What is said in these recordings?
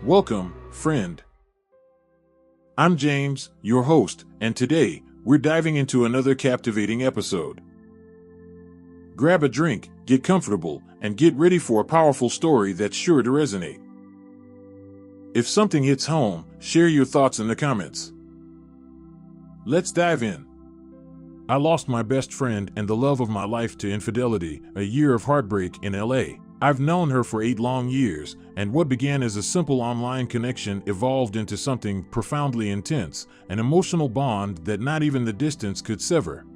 Welcome, friend. I'm James, your host, and today, we're diving into another captivating episode. Grab a drink, get comfortable, and get ready for a powerful story that's sure to resonate. If something hits home, share your thoughts in the comments. Let's dive in. I lost my best friend and the love of my life to infidelity, a year of heartbreak in LA. I've known her for 8 long years, and what began as a simple online connection evolved into something profoundly intense, an emotional bond that not even the distance could sever.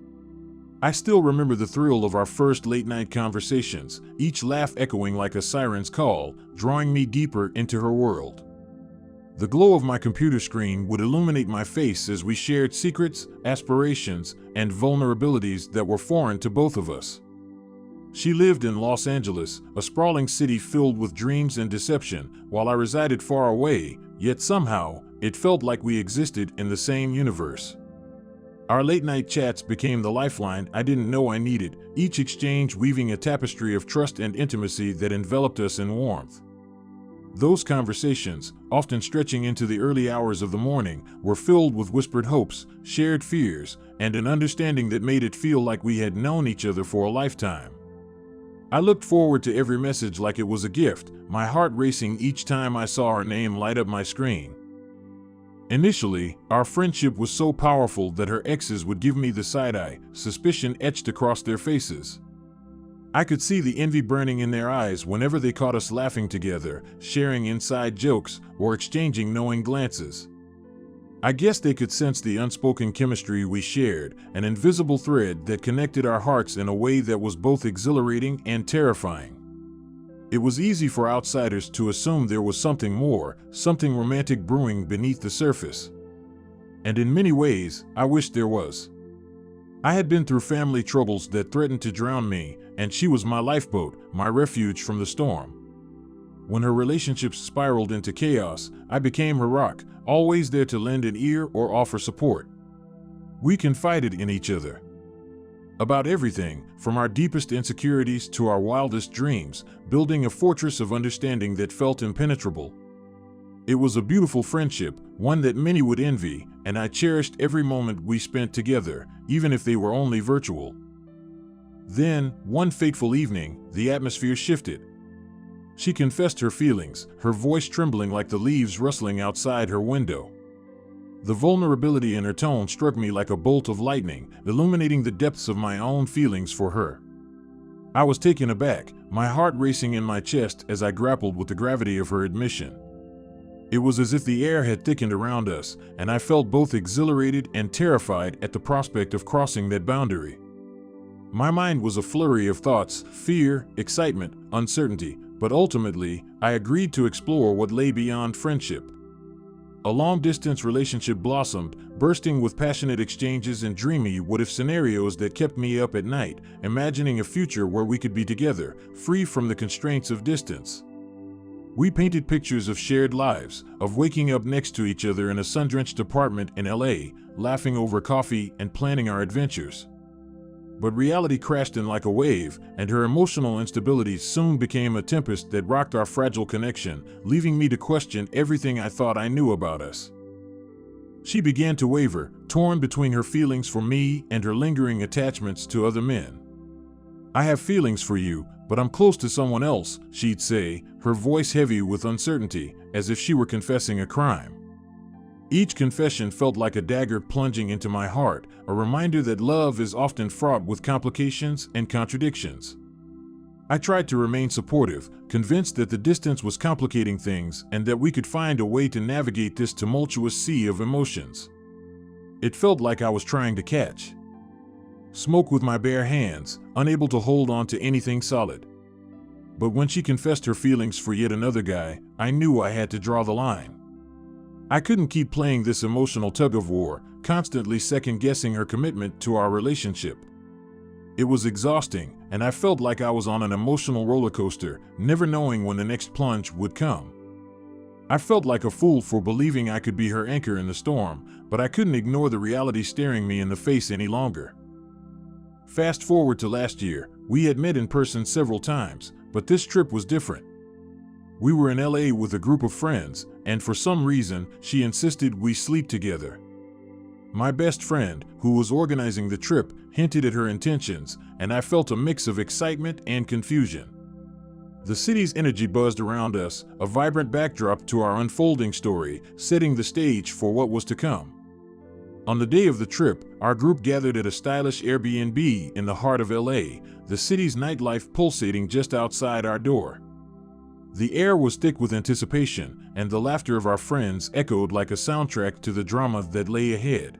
I still remember the thrill of our first late-night conversations, each laugh echoing like a siren's call, drawing me deeper into her world. The glow of my computer screen would illuminate my face as we shared secrets, aspirations, and vulnerabilities that were foreign to both of us. She lived in Los Angeles, a sprawling city filled with dreams and deception, while I resided far away, yet somehow, it felt like we existed in the same universe. Our late-night chats became the lifeline I didn't know I needed, each exchange weaving a tapestry of trust and intimacy that enveloped us in warmth. Those conversations, often stretching into the early hours of the morning, were filled with whispered hopes, shared fears, and an understanding that made it feel like we had known each other for a lifetime. I looked forward to every message like it was a gift, my heart racing each time I saw her name light up my screen. Initially, our friendship was so powerful that her exes would give me the side-eye, suspicion etched across their faces. I could see the envy burning in their eyes whenever they caught us laughing together, sharing inside jokes, or exchanging knowing glances. I guess they could sense the unspoken chemistry we shared, an invisible thread that connected our hearts in a way that was both exhilarating and terrifying. It was easy for outsiders to assume there was something more, something romantic brewing beneath the surface. And in many ways, I wished there was. I had been through family troubles that threatened to drown me, and she was my lifeboat, my refuge from the storm. When her relationships spiraled into chaos, I became her rock, always there to lend an ear or offer support. We confided in each other about everything, from our deepest insecurities to our wildest dreams, building a fortress of understanding that felt impenetrable. It was a beautiful friendship, one that many would envy, and I cherished every moment we spent together, even if they were only virtual. Then, one fateful evening, the atmosphere shifted. She confessed her feelings, her voice trembling like the leaves rustling outside her window. The vulnerability in her tone struck me like a bolt of lightning, illuminating the depths of my own feelings for her. I was taken aback, my heart racing in my chest as I grappled with the gravity of her admission. It was as if the air had thickened around us, and I felt both exhilarated and terrified at the prospect of crossing that boundary. My mind was a flurry of thoughts, fear, excitement, uncertainty, but ultimately, I agreed to explore what lay beyond friendship. A long-distance relationship blossomed, bursting with passionate exchanges and dreamy what-if scenarios that kept me up at night, imagining a future where we could be together, free from the constraints of distance. We painted pictures of shared lives, of waking up next to each other in a sun-drenched apartment in LA, laughing over coffee and planning our adventures. But reality crashed in like a wave, and her emotional instability soon became a tempest that rocked our fragile connection, leaving me to question everything I thought I knew about us. She began to waver, torn between her feelings for me and her lingering attachments to other men. "I have feelings for you, but I'm close to someone else," she'd say, her voice heavy with uncertainty, as if she were confessing a crime. Each confession felt like a dagger plunging into my heart, a reminder that love is often fraught with complications and contradictions. I tried to remain supportive, convinced that the distance was complicating things and that we could find a way to navigate this tumultuous sea of emotions. It felt like I was trying to catch smoke with my bare hands, unable to hold on to anything solid. But when she confessed her feelings for yet another guy, I knew I had to draw the line. I couldn't keep playing this emotional tug-of-war, constantly second-guessing her commitment to our relationship. It was exhausting, and I felt like I was on an emotional roller coaster, never knowing when the next plunge would come. I felt like a fool for believing I could be her anchor in the storm, but I couldn't ignore the reality staring me in the face any longer. Fast forward to last year, we had met in person several times, but this trip was different. We were in LA with a group of friends, and for some reason, she insisted we sleep together. My best friend, who was organizing the trip, hinted at her intentions, and I felt a mix of excitement and confusion. The city's energy buzzed around us, a vibrant backdrop to our unfolding story, setting the stage for what was to come. On the day of the trip, our group gathered at a stylish Airbnb in the heart of LA, the city's nightlife pulsating just outside our door. The air was thick with anticipation, and the laughter of our friends echoed like a soundtrack to the drama that lay ahead.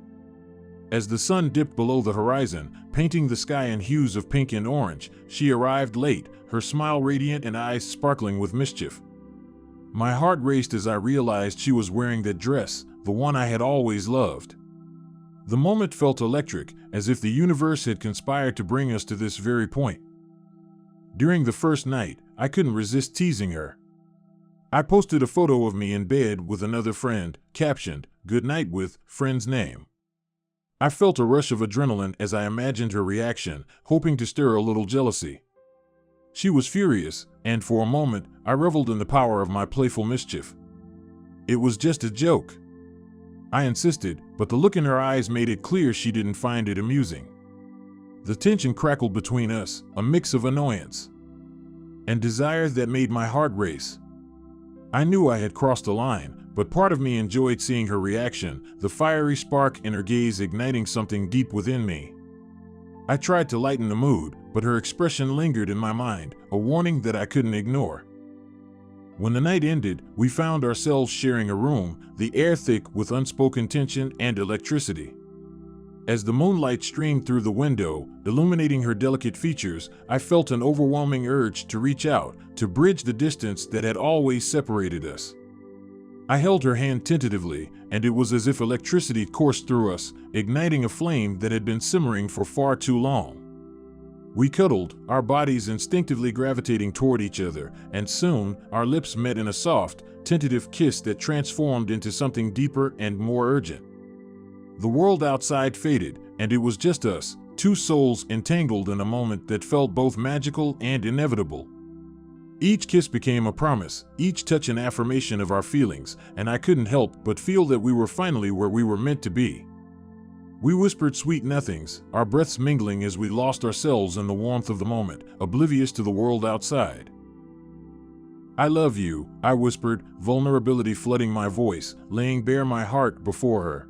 As the sun dipped below the horizon, painting the sky in hues of pink and orange, she arrived late, her smile radiant and eyes sparkling with mischief. My heart raced as I realized she was wearing that dress, the one I had always loved. The moment felt electric, as if the universe had conspired to bring us to this very point. During the first night, I couldn't resist teasing her. I posted a photo of me in bed with another friend, captioned, "Good night" with friend's name. I felt a rush of adrenaline as I imagined her reaction, hoping to stir a little jealousy. She was furious, and for a moment, I reveled in the power of my playful mischief. It was just a joke. I insisted, but the look in her eyes made it clear she didn't find it amusing. The tension crackled between us, a mix of annoyance and desire that made my heart race. I knew I had crossed a line, but part of me enjoyed seeing her reaction, the fiery spark in her gaze igniting something deep within me. I tried to lighten the mood, but her expression lingered in my mind, a warning that I couldn't ignore. When the night ended, we found ourselves sharing a room, the air thick with unspoken tension and electricity. As the moonlight streamed through the window, illuminating her delicate features, I felt an overwhelming urge to reach out, to bridge the distance that had always separated us. I held her hand tentatively, and it was as if electricity coursed through us, igniting a flame that had been simmering for far too long. We cuddled, our bodies instinctively gravitating toward each other, and soon, our lips met in a soft, tentative kiss that transformed into something deeper and more urgent. The world outside faded, and it was just us, two souls entangled in a moment that felt both magical and inevitable. Each kiss became a promise, each touch an affirmation of our feelings, and I couldn't help but feel that we were finally where we were meant to be. We whispered sweet nothings, our breaths mingling as we lost ourselves in the warmth of the moment, oblivious to the world outside. "I love you," I whispered, vulnerability flooding my voice, laying bare my heart before her.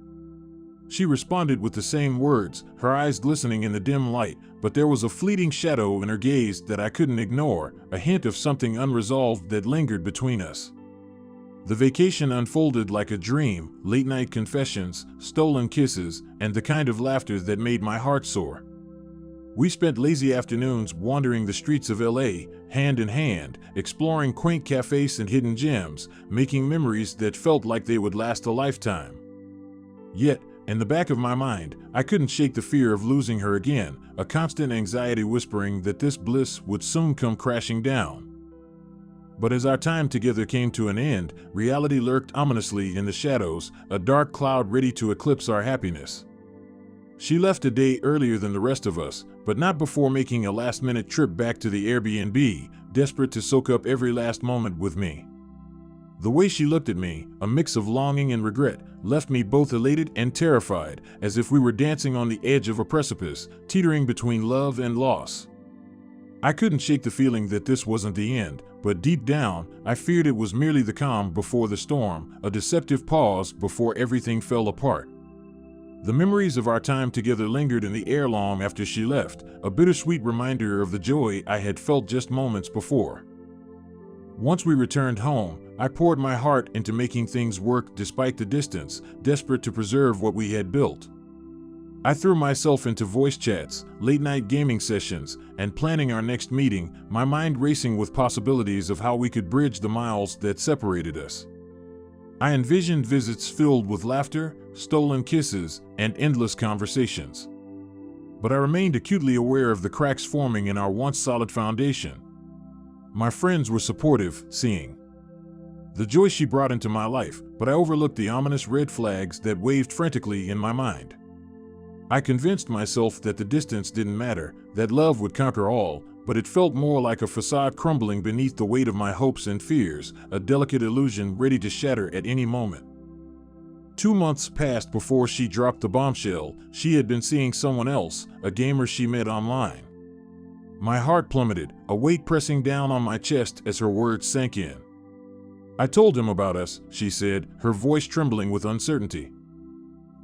She responded with the same words, her eyes glistening in the dim light, but there was a fleeting shadow in her gaze that I couldn't ignore, a hint of something unresolved that lingered between us. The vacation unfolded like a dream, late-night confessions, stolen kisses, and the kind of laughter that made my heart soar. We spent lazy afternoons wandering the streets of LA, hand in hand, exploring quaint cafes and hidden gems, making memories that felt like they would last a lifetime. Yet, in the back of my mind, I couldn't shake the fear of losing her again, a constant anxiety whispering that this bliss would soon come crashing down. But as our time together came to an end, reality lurked ominously in the shadows, a dark cloud ready to eclipse our happiness. She left a day earlier than the rest of us, but not before making a last-minute trip back to the Airbnb, desperate to soak up every last moment with me. The way she looked at me, a mix of longing and regret, left me both elated and terrified, as if we were dancing on the edge of a precipice, teetering between love and loss. I couldn't shake the feeling that this wasn't the end, but deep down, I feared it was merely the calm before the storm, a deceptive pause before everything fell apart. The memories of our time together lingered in the air long after she left, a bittersweet reminder of the joy I had felt just moments before. Once we returned home, I poured my heart into making things work despite the distance, desperate to preserve what we had built. I threw myself into voice chats, late-night gaming sessions, and planning our next meeting, my mind racing with possibilities of how we could bridge the miles that separated us. I envisioned visits filled with laughter, stolen kisses, and endless conversations. But I remained acutely aware of the cracks forming in our once solid foundation. My friends were supportive, seeing the joy she brought into my life, but I overlooked the ominous red flags that waved frantically in my mind. I convinced myself that the distance didn't matter, that love would conquer all, but it felt more like a facade crumbling beneath the weight of my hopes and fears, a delicate illusion ready to shatter at any moment. 2 months passed before she dropped the bombshell. She had been seeing someone else, a gamer she met online. My heart plummeted, a weight pressing down on my chest as her words sank in. "I told him about us," she said, her voice trembling with uncertainty.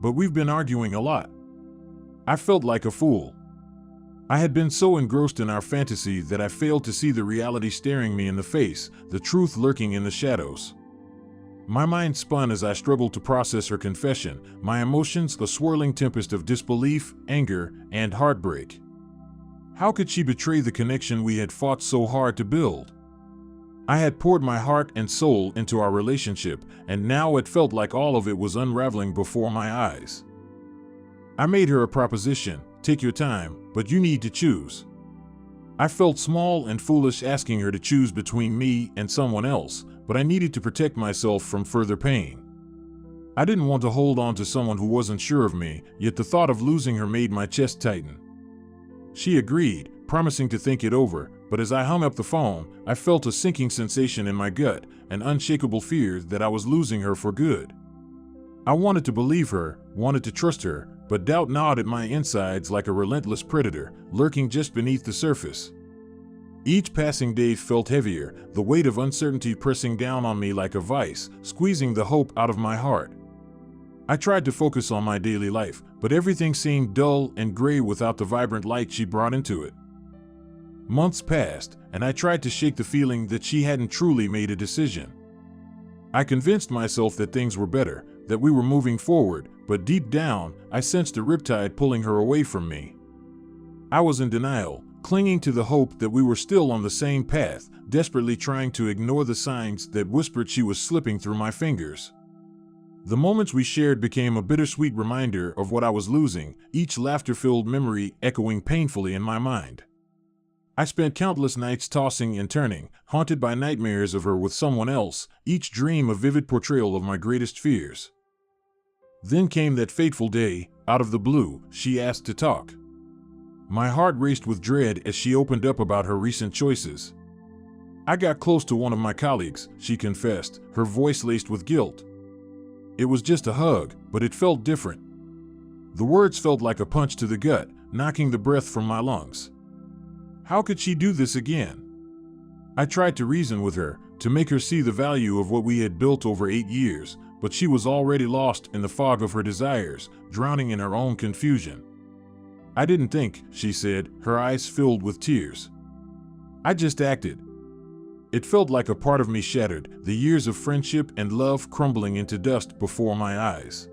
"But we've been arguing a lot." I felt like a fool. I had been so engrossed in our fantasy that I failed to see the reality staring me in the face, the truth lurking in the shadows. My mind spun as I struggled to process her confession, my emotions a swirling tempest of disbelief, anger, and heartbreak. How could she betray the connection we had fought so hard to build? I had poured my heart and soul into our relationship, and now it felt like all of it was unraveling before my eyes. I made her a proposition: "Take your time, but you need to choose." I felt small and foolish asking her to choose between me and someone else, but I needed to protect myself from further pain. I didn't want to hold on to someone who wasn't sure of me, yet the thought of losing her made my chest tighten. She agreed, promising to think it over, but as I hung up the phone, I felt a sinking sensation in my gut, an unshakable fear that I was losing her for good. I wanted to believe her, wanted to trust her, but doubt gnawed at my insides like a relentless predator, lurking just beneath the surface. Each passing day felt heavier, the weight of uncertainty pressing down on me like a vice, squeezing the hope out of my heart. I tried to focus on my daily life, but everything seemed dull and gray without the vibrant light she brought into it. Months passed, and I tried to shake the feeling that she hadn't truly made a decision. I convinced myself that things were better, that we were moving forward, but deep down, I sensed a riptide pulling her away from me. I was in denial, clinging to the hope that we were still on the same path, desperately trying to ignore the signs that whispered she was slipping through my fingers. The moments we shared became a bittersweet reminder of what I was losing, each laughter-filled memory echoing painfully in my mind. I spent countless nights tossing and turning, haunted by nightmares of her with someone else, each dream a vivid portrayal of my greatest fears. Then came that fateful day. Out of the blue, she asked to talk. My heart raced with dread as she opened up about her recent choices. "I got close to one of my colleagues," she confessed, her voice laced with guilt. "It was just a hug, but it felt different." The words felt like a punch to the gut, knocking the breath from my lungs. How could she do this again? I tried to reason with her, to make her see the value of what we had built over 8 years, but she was already lost in the fog of her desires, drowning in her own confusion. "I didn't think," she said, her eyes filled with tears. "I just acted." It felt like a part of me shattered, the years of friendship and love crumbling into dust before my eyes.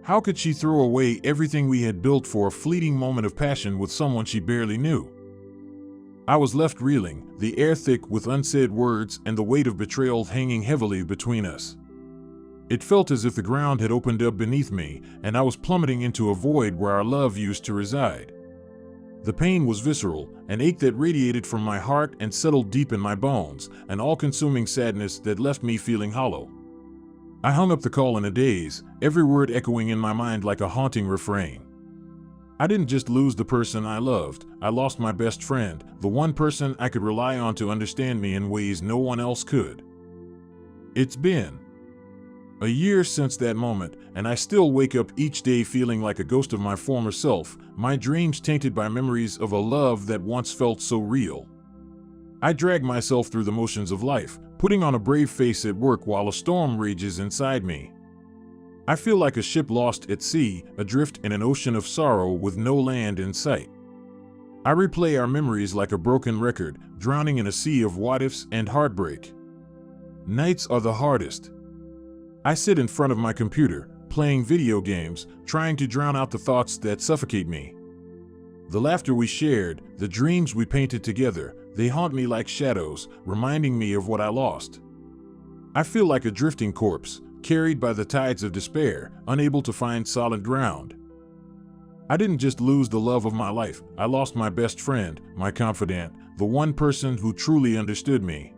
How could she throw away everything we had built for a fleeting moment of passion with someone she barely knew? I was left reeling, the air thick with unsaid words and the weight of betrayal hanging heavily between us. It felt as if the ground had opened up beneath me, and I was plummeting into a void where our love used to reside. The pain was visceral, an ache that radiated from my heart and settled deep in my bones, an all-consuming sadness that left me feeling hollow. I hung up the call in a daze, every word echoing in my mind like a haunting refrain. I didn't just lose the person I loved, I lost my best friend, the one person I could rely on to understand me in ways no one else could. It's been a year since that moment, and I still wake up each day feeling like a ghost of my former self, my dreams tainted by memories of a love that once felt so real. I drag myself through the motions of life, putting on a brave face at work while a storm rages inside me. I feel like a ship lost at sea, adrift in an ocean of sorrow with no land in sight. I replay our memories like a broken record, drowning in a sea of what-ifs and heartbreak. Nights are the hardest. I sit in front of my computer, playing video games, trying to drown out the thoughts that suffocate me. The laughter we shared, the dreams we painted together, they haunt me like shadows, reminding me of what I lost. I feel like a drifting corpse, carried by the tides of despair, unable to find solid ground. I didn't just lose the love of my life, I lost my best friend, my confidant, the one person who truly understood me.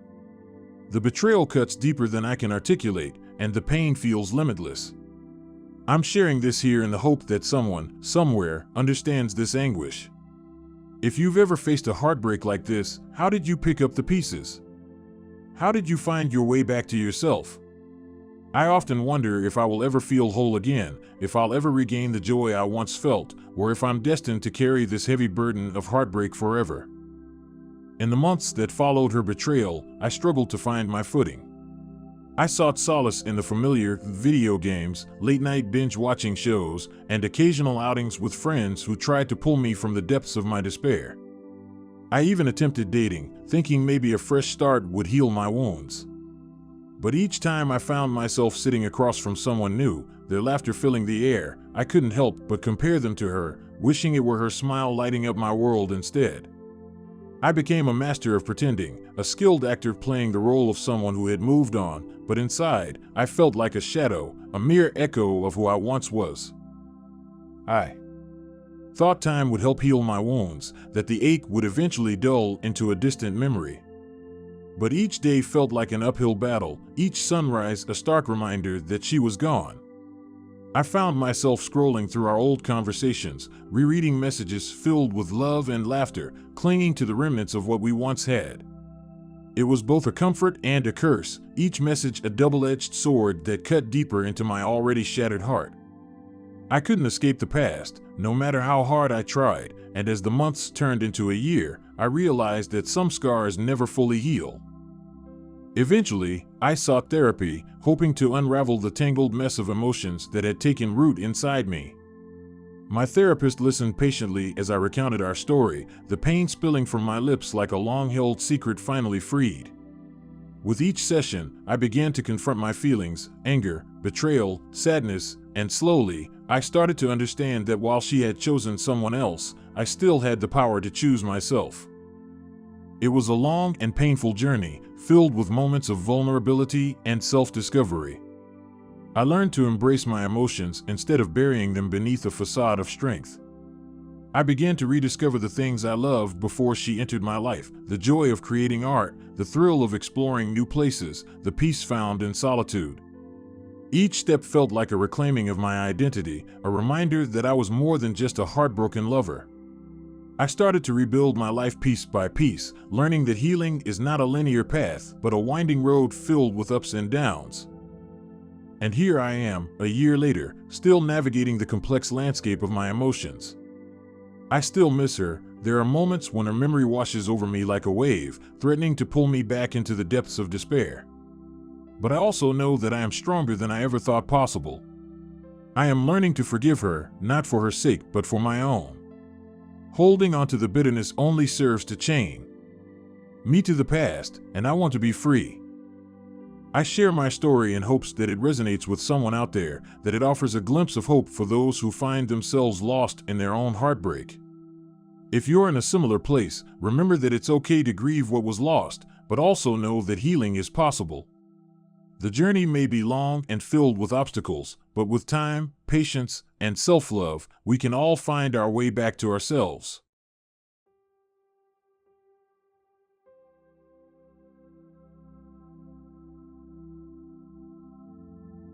The betrayal cuts deeper than I can articulate, and the pain feels limitless. I'm sharing this here in the hope that someone, somewhere, understands this anguish. If you've ever faced a heartbreak like this, how did you pick up the pieces? How did you find your way back to yourself? I often wonder if I will ever feel whole again, if I'll ever regain the joy I once felt, or if I'm destined to carry this heavy burden of heartbreak forever. In the months that followed her betrayal, I struggled to find my footing. I sought solace in the familiar video games, late-night binge-watching shows, and occasional outings with friends who tried to pull me from the depths of my despair. I even attempted dating, thinking maybe a fresh start would heal my wounds. But each time I found myself sitting across from someone new, their laughter filling the air, I couldn't help but compare them to her, wishing it were her smile lighting up my world instead. I became a master of pretending, a skilled actor playing the role of someone who had moved on, but inside, I felt like a shadow, a mere echo of who I once was. I thought time would help heal my wounds, that the ache would eventually dull into a distant memory. But each day felt like an uphill battle, each sunrise a stark reminder that she was gone. I found myself scrolling through our old conversations, rereading messages filled with love and laughter, clinging to the remnants of what we once had. It was both a comfort and a curse, each message a double-edged sword that cut deeper into my already shattered heart. I couldn't escape the past, no matter how hard I tried, and as the months turned into a year, I realized that some scars never fully heal. Eventually, I sought therapy, hoping to unravel the tangled mess of emotions that had taken root inside me. My therapist listened patiently as I recounted our story, the pain spilling from my lips like a long-held secret finally freed. With each session, I began to confront my feelings, anger, betrayal, sadness, and slowly, I started to understand that while she had chosen someone else, I still had the power to choose myself. It was a long and painful journey, filled with moments of vulnerability and self-discovery. I learned to embrace my emotions instead of burying them beneath a facade of strength. I began to rediscover the things I loved before she entered my life, the joy of creating art, the thrill of exploring new places, the peace found in solitude. Each step felt like a reclaiming of my identity, a reminder that I was more than just a heartbroken lover. I started to rebuild my life piece by piece, learning that healing is not a linear path, but a winding road filled with ups and downs. And here I am, a year later, still navigating the complex landscape of my emotions. I still miss her. There are moments when her memory washes over me like a wave, threatening to pull me back into the depths of despair. But I also know that I am stronger than I ever thought possible. I am learning to forgive her, not for her sake, but for my own. Holding on to the bitterness only serves to chain me to the past, and I want to be free. I share my story in hopes that it resonates with someone out there, that it offers a glimpse of hope for those who find themselves lost in their own heartbreak. If you're in a similar place, remember that it's okay to grieve what was lost, but also know that healing is possible. The journey may be long and filled with obstacles, but with time, patience, and self-love, we can all find our way back to ourselves.